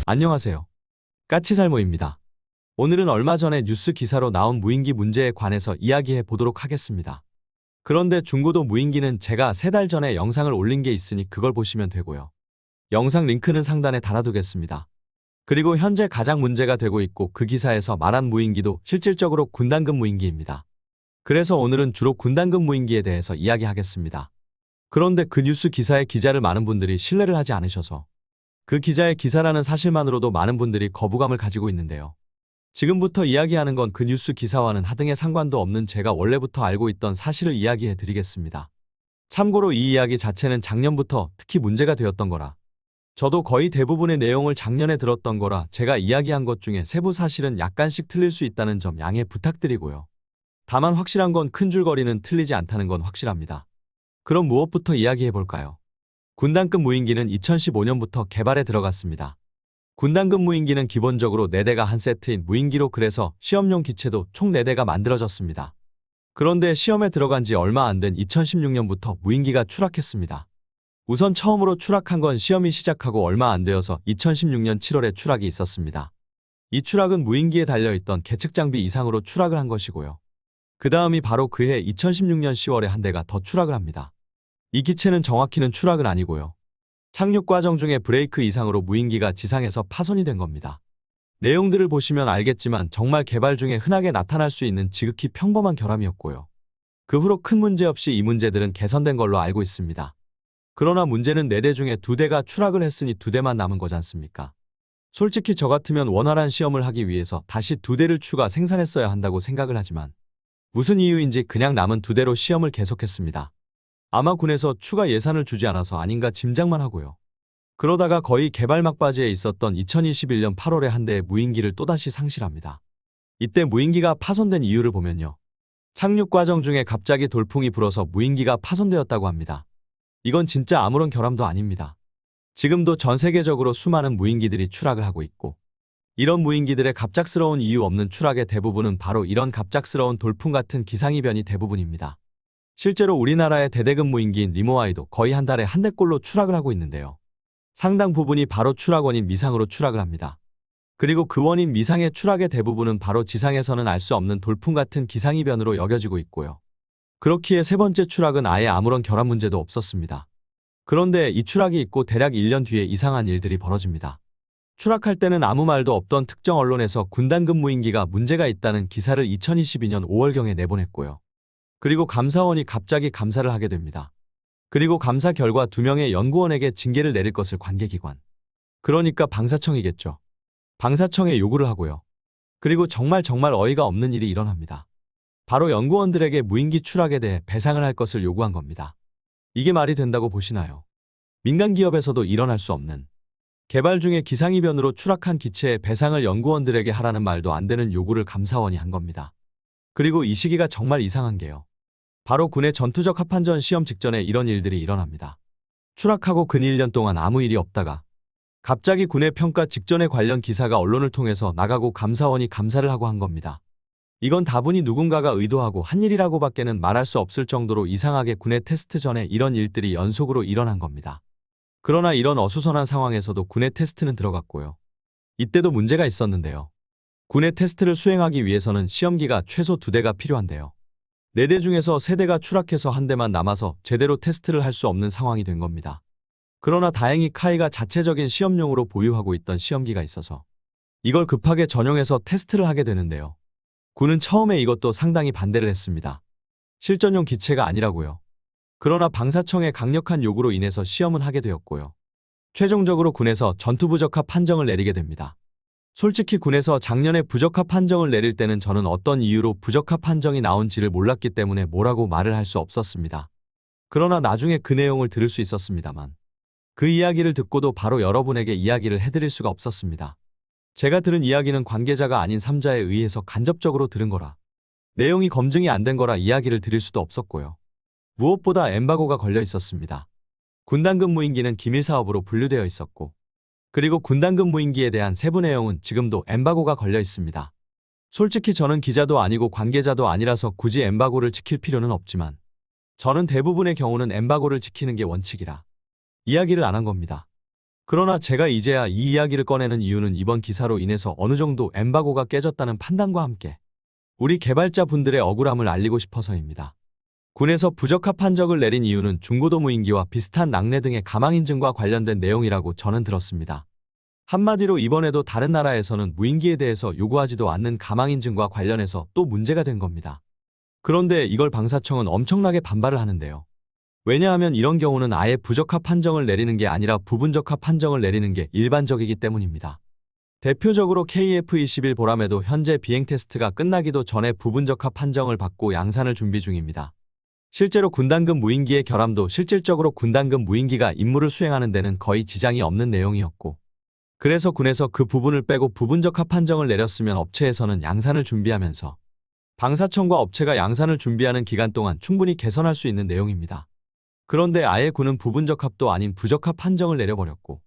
안녕하세요. 까치살모입니다. 오늘은 얼마 전에 뉴스 기사로 나온 무인기 문제에 관해서 이야기해 보도록 하겠습니다. 그런데 중고도 무인기는 제가 3달 전에 영상을 올린 게 있으니 그걸 보시면 되고요. 영상 링크는 상단에 달아두겠습니다. 그리고 현재 가장 문제가 되고 있고 그 기사에서 말한 무인기도 실질적으로 군단급 무인기입니다. 그래서 오늘은 주로 군단급 무인기에 대해서 이야기하겠습니다. 그런데 그 뉴스 기사의 기자를 많은 분들이 신뢰를 하지 않으셔서 그 기자의 기사라는 사실만으로도 많은 분들이 거부감을 가지고 있는데요. 지금부터 이야기하는 건 그 뉴스 기사와는 하등의 상관도 없는 제가 원래부터 알고 있던 사실을 이야기해 드리겠습니다. 참고로 이 이야기 자체는 작년부터 특히 문제가 되었던 거라 저도 거의 대부분의 내용을 작년에 들었던 거라 제가 이야기한 것 중에 세부 사실은 약간씩 틀릴 수 있다는 점 양해 부탁드리고요. 다만 확실한 건 큰 줄거리는 틀리지 않다는 건 확실합니다. 그럼 무엇부터 이야기해 볼까요? 군단급 무인기는 2015년부터 개발에 들어갔습니다. 군단급 무인기는 기본적으로 4대가 한 세트인 무인기로 그래서 시험용 기체도 총 4대가 만들어졌습니다. 그런데 시험에 들어간 지 얼마 안 된 2016년부터 무인기가 추락했습니다. 우선 처음으로 추락한 건 시험이 시작하고 얼마 안 되어서 2016년 7월에 추락이 있었습니다. 이 추락은 무인기에 달려있던 계측 장비 이상으로 추락을 한 것이고요. 그 다음이 바로 그해 2016년 10월에 한 대가 더 추락을 합니다. 이 기체는 정확히는 추락은 아니고요. 착륙 과정 중에 브레이크 이상으로 무인기가 지상에서 파손이 된 겁니다. 내용들을 보시면 알겠지만 정말 개발 중에 흔하게 나타날 수 있는 지극히 평범한 결함이었고요. 그 후로 큰 문제 없이 이 문제들은 개선된 걸로 알고 있습니다. 그러나 문제는 4대 중에 2대가 추락을 했으니 2대만 남은 거지 않습니까? 솔직히 저 같으면 원활한 시험을 하기 위해서 다시 2대를 추가 생산했어야 한다고 생각을 하지만 무슨 이유인지 그냥 남은 2대로 시험을 계속했습니다. 아마 군에서 추가 예산을 주지 않아서 아닌가 짐작만 하고요. 그러다가 거의 개발 막바지에 있었던 2021년 8월에 한 대의 무인기를 또다시 상실합니다. 이때 무인기가 파손된 이유를 보면요. 착륙 과정 중에 갑자기 돌풍이 불어서 무인기가 파손되었다고 합니다. 이건 진짜 아무런 결함도 아닙니다. 지금도 전 세계적으로 수많은 무인기들이 추락을 하고 있고 이런 무인기들의 갑작스러운 이유 없는 추락의 대부분은 바로 이런 갑작스러운 돌풍 같은 기상이변이 대부분입니다. 실제로 우리나라의 대대급 무인기인 리모아이도 거의 한 달에 한 대꼴로 추락을 하고 있는데요. 상당 부분이 바로 추락 원인 미상으로 추락을 합니다. 그리고 그 원인 미상의 추락의 대부분은 바로 지상에서는 알 수 없는 돌풍 같은 기상이변으로 여겨지고 있고요. 그렇기에 3번째 추락은 아예 아무런 결함 문제도 없었습니다. 그런데 이 추락이 있고 대략 1년 뒤에 이상한 일들이 벌어집니다. 추락할 때는 아무 말도 없던 특정 언론에서 군단급 무인기가 문제가 있다는 기사를 2022년 5월경에 내보냈고요. 그리고 감사원이 갑자기 감사를 하게 됩니다. 그리고 감사 결과 2명의 연구원에게 징계를 내릴 것을 관계기관. 그러니까 방사청이겠죠. 방사청에 요구를 하고요. 그리고 정말 어이가 없는 일이 일어납니다. 바로 연구원들에게 무인기 추락에 대해 배상을 할 것을 요구한 겁니다. 이게 말이 된다고 보시나요? 민간 기업에서도 일어날 수 없는 개발 중에 기상이변으로 추락한 기체의 배상을 연구원들에게 하라는 말도 안 되는 요구를 감사원이 한 겁니다. 그리고 이 시기가 정말 이상한 게요. 바로 군의 전투적 합판전 시험 직전에 이런 일들이 일어납니다. 추락하고 근 1년 동안 아무 일이 없다가 갑자기 군의 평가 직전에 관련 기사가 언론을 통해서 나가고 감사원이 감사를 하고 한 겁니다. 이건 다분히 누군가가 의도하고 한 일이라고밖에는 말할 수 없을 정도로 이상하게 군의 테스트 전에 이런 일들이 연속으로 일어난 겁니다. 그러나 이런 어수선한 상황에서도 군의 테스트는 들어갔고요. 이때도 문제가 있었는데요. 군의 테스트를 수행하기 위해서는 시험기가 최소 2대가 필요한데요. 4대 중에서 3대가 추락해서 한 대만 남아서 제대로 테스트를 할 수 없는 상황이 된 겁니다. 그러나 다행히 카이가 자체적인 시험용으로 보유하고 있던 시험기가 있어서 이걸 급하게 전용해서 테스트를 하게 되는데요. 군은 처음에 이것도 상당히 반대를 했습니다. 실전용 기체가 아니라고요. 그러나 방사청의 강력한 요구로 인해서 시험은 하게 되었고요. 최종적으로 군에서 전투 부적합 판정을 내리게 됩니다. 솔직히 군에서 작년에 부적합 판정을 내릴 때는 저는 어떤 이유로 부적합 판정이 나온지를 몰랐기 때문에 뭐라고 말을 할 수 없었습니다. 그러나 나중에 그 내용을 들을 수 있었습니다만 그 이야기를 듣고도 바로 여러분에게 이야기를 해드릴 수가 없었습니다. 제가 들은 이야기는 관계자가 아닌 3자에 의해서 간접적으로 들은 거라 내용이 검증이 안 된 거라 이야기를 드릴 수도 없었고요. 무엇보다 엠바고가 걸려 있었습니다. 군단급 무인기는 기밀사업으로 분류되어 있었고 그리고 군단급 무인기에 대한 세부 내용은 지금도 엠바고가 걸려 있습니다. 솔직히 저는 기자도 아니고 관계자도 아니라서 굳이 엠바고를 지킬 필요는 없지만 저는 대부분의 경우는 엠바고를 지키는 게 원칙이라 이야기를 안 한 겁니다. 그러나 제가 이제야 이 이야기를 꺼내는 이유는 이번 기사로 인해서 어느 정도 엠바고가 깨졌다는 판단과 함께 우리 개발자분들의 억울함을 알리고 싶어서입니다. 군에서 부적합 판정을 내린 이유는 중고도 무인기와 비슷한 낙뢰 등의 가망 인증과 관련된 내용이라고 저는 들었습니다. 한마디로 이번에도 다른 나라에서는 무인기에 대해서 요구하지도 않는 가망 인증과 관련해서 또 문제가 된 겁니다. 그런데 이걸 방사청은 엄청나게 반발을 하는데요. 왜냐하면 이런 경우는 아예 부적합 판정을 내리는 게 아니라 부분적합 판정을 내리는 게 일반적이기 때문입니다. 대표적으로 KF-21 보람에도 현재 비행 테스트가 끝나기도 전에 부분적합 판정을 받고 양산을 준비 중입니다. 실제로 군단급 무인기의 결함도 실질적으로 군단급 무인기가 임무를 수행하는 데는 거의 지장이 없는 내용이었고, 그래서 군에서 그 부분을 빼고 부분적합 판정을 내렸으면 업체에서는 양산을 준비하면서 방사청과 업체가 양산을 준비하는 기간 동안 충분히 개선할 수 있는 내용입니다. 그런데 아예 군은 부분적합도 아닌 부적합 판정을 내려버렸고,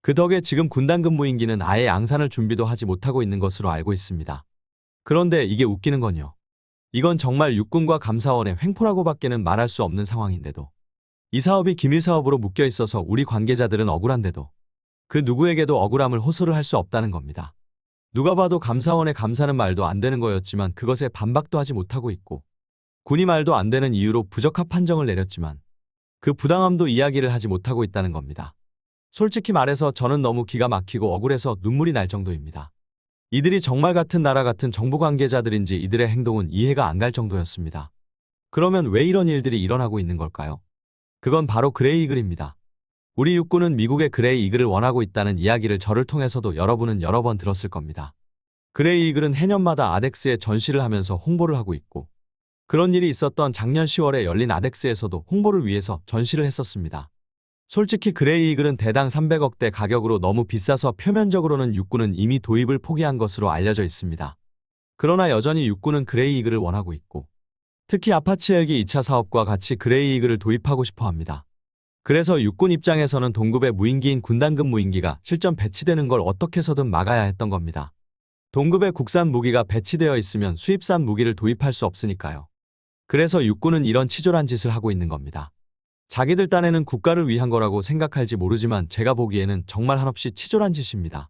그 덕에 지금 군단급 무인기는 아예 양산을 준비도 하지 못하고 있는 것으로 알고 있습니다. 그런데 이게 웃기는 건요. 이건 정말 육군과 감사원의 횡포라고밖에는 말할 수 없는 상황인데도 이 사업이 기밀 사업으로 묶여 있어서 우리 관계자들은 억울한데도 그 누구에게도 억울함을 호소를 할 수 없다는 겁니다. 누가 봐도 감사원의 감사는 말도 안 되는 거였지만 그것에 반박도 하지 못하고 있고, 군이 말도 안 되는 이유로 부적합 판정을 내렸지만 그 부당함도 이야기를 하지 못하고 있다는 겁니다. 솔직히 말해서 저는 너무 기가 막히고 억울해서 눈물이 날 정도입니다. 이들이 정말 같은 나라 같은 정부 관계자들인지 이들의 행동은 이해가 안 갈 정도였습니다. 그러면 왜 이런 일들이 일어나고 있는 걸까요? 그건 바로 그레이 이글입니다. 우리 육군은 미국의 그레이 이글을 원하고 있다는 이야기를 저를 통해서도 여러분은 여러 번 들었을 겁니다. 그레이 이글은 해년마다 아덱스에 전시를 하면서 홍보를 하고 있고, 그런 일이 있었던 작년 10월에 열린 아덱스에서도 홍보를 위해서 전시를 했었습니다. 솔직히 그레이 이글은 대당 300억대 가격으로 너무 비싸서 표면적으로는 육군은 이미 도입을 포기한 것으로 알려져 있습니다. 그러나 여전히 육군은 그레이 이글을 원하고 있고, 특히 아파치 헬기 2차 사업과 같이 그레이 이글을 도입하고 싶어 합니다. 그래서 육군 입장에서는 동급의 무인기인 군단급 무인기가 실전 배치되는 걸 어떻게 해서든 막아야 했던 겁니다. 동급의 국산 무기가 배치되어 있으면 수입산 무기를 도입할 수 없으니까요. 그래서 육군은 이런 치졸한 짓을 하고 있는 겁니다. 자기들 딴에는 국가를 위한 거라고 생각할지 모르지만 제가 보기에는 정말 한없이 치졸한 짓입니다.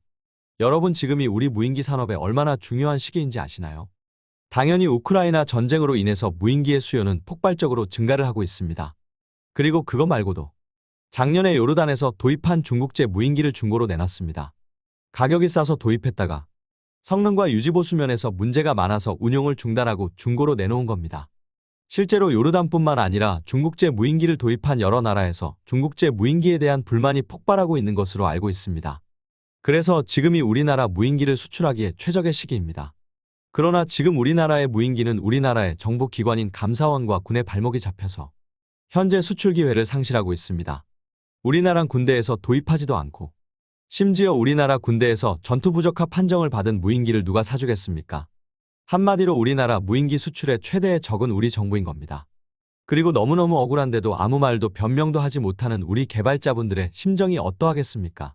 여러분 지금이 우리 무인기 산업에 얼마나 중요한 시기인지 아시나요? 당연히 우크라이나 전쟁으로 인해서 무인기의 수요는 폭발적으로 증가를 하고 있습니다. 그리고 그거 말고도 작년에 요르단에서 도입한 중국제 무인기를 중고로 내놨습니다. 가격이 싸서 도입했다가 성능과 유지보수 면에서 문제가 많아서 운용을 중단하고 중고로 내놓은 겁니다. 실제로 요르단뿐만 아니라 중국제 무인기를 도입한 여러 나라에서 중국제 무인기에 대한 불만이 폭발하고 있는 것으로 알고 있습니다. 그래서 지금이 우리나라 무인기를 수출하기에 최적의 시기입니다. 그러나 지금 우리나라의 무인기는 우리나라의 정부 기관인 감사원과 군의 발목이 잡혀서 현재 수출 기회를 상실하고 있습니다. 우리나라 군대에서 도입하지도 않고, 심지어 우리나라 군대에서 전투 부적합 판정을 받은 무인기를 누가 사주겠습니까? 한마디로 우리나라 무인기 수출의 최대의 적은 우리 정부인 겁니다. 그리고 너무너무 억울한데도 아무 말도 변명도 하지 못하는 우리 개발자분들의 심정이 어떠하겠습니까?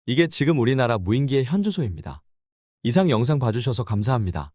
이게 지금 우리나라 무인기의 현주소입니다. 이상 영상 봐주셔서 감사합니다.